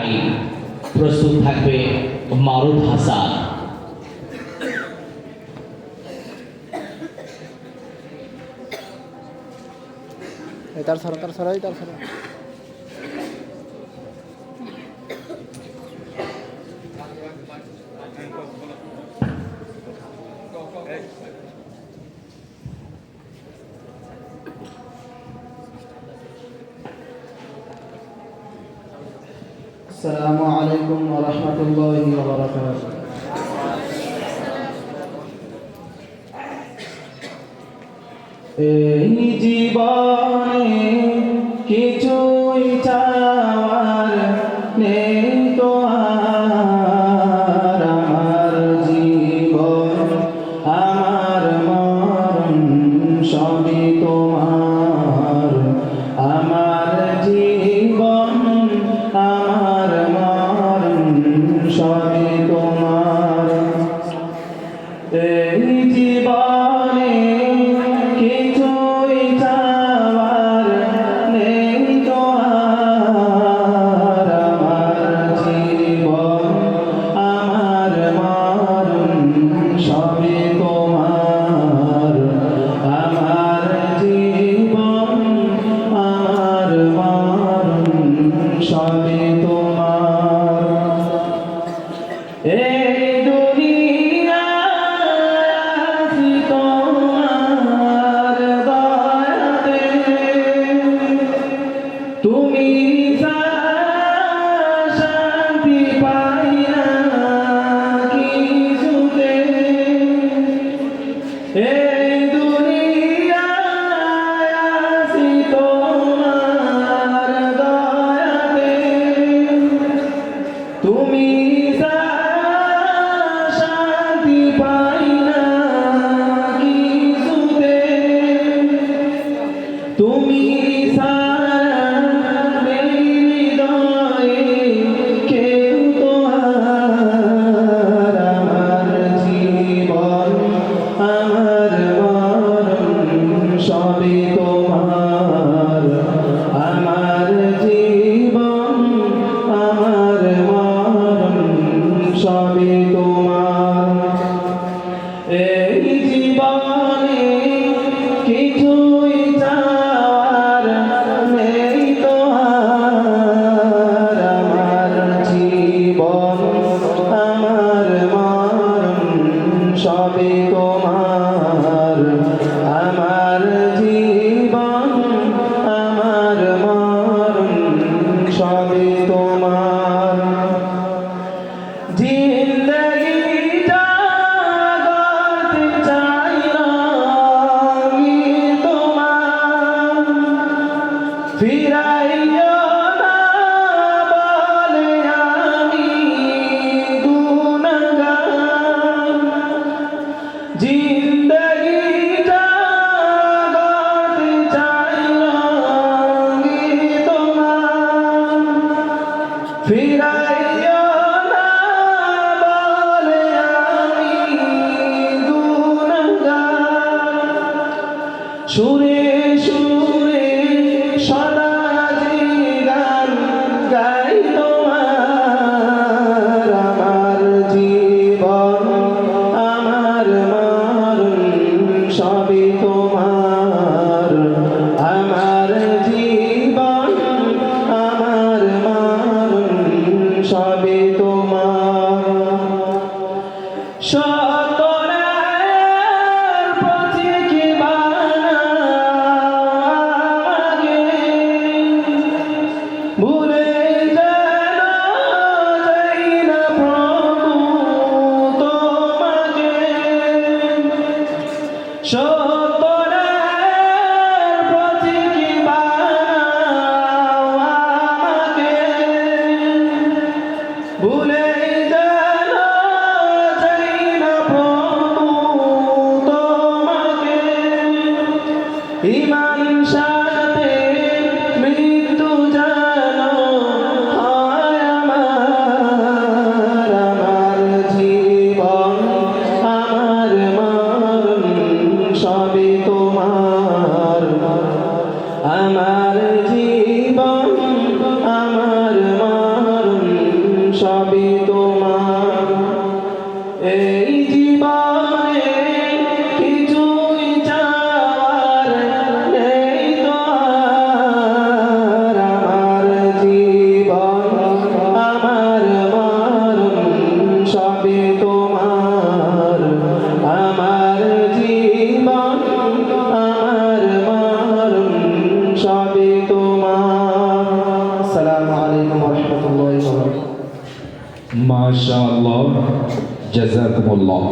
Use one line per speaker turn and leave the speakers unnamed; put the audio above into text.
গাই। প্রস্তুত থাকবে মারুফ হাসান।
তার ছড়াই
السلام عليكم ورحمة الله وبركاته. এই জীবনে কিছুই চাওয়ার নেই তো আর, আমার জীবন আমার মরণ সবই তোমার। আমার জীবন আমার মরণ সবই তোমার। এই জীবনে কিছুই চাওয়ার নেই তো আর, আমার জীবন আমার মরণ সবই তোমার। আমার জীবন আমার মরণ সবই তোমার। এই দুনিয়ায় তোমার দয়াতে, তুমি শান্তি পাই না কিছুতে। এই দুনিয়ায় তোমার দয়াতে, তুমি শান্তি পাই না কিছুতে। তুমি হৃদয়ে কেউ তো আর, আমার জীবন আমার মরণ সবই তোমার। আমার জীবন আমার মরণ সবই তোমার। এই জীবনে কিছুই চাওয়ার নেই তো আর, আমার জীবন আমার মরণ সবই তোমার। আমার জীবন আমার মরণ সবই তোমার। জিন্দগিটা গড়তে চাই না আমি তোমার, ফিরাইও না বলে আমি গুনাহগার। জিন্দগিটা গড়তে চাই না আমি তোমার, ফিরাইও না বলে আমি গুনাহগার। সুরে সুরে সদা যে গান গাই তোমার। আমার জীবন আমার মরণ সবই তোমার। আমার জীবন আমার মরণ সবই তোমার। শতরের পথিকে বানাগে, ভুলে যেন যাই না প্রভু তোমাকে। শতরের পথিকে বানাগে, ভুলে যেন যাই না প্রভু তোমাকে। ঈমান সাথে মৃত্যু যেন হয় আমার। আমার জীবন আমার মরণ সবই তোমার। আমার জীবন আমার মরণ সবই তোমার। এই জীবনে কিছুই চাওয়ার নেই তো আর। আমার জীবন আমার মরণ সবই তোমার। আমার জীবন আমার মরণ সবই তোমার। আসসালামু আলাইকুম ওয়া রাহমাতুল্লাহি ওয়া বারাকাতুহু।
মাশাআল্লাহ, জাযাকুমুল্লাহ।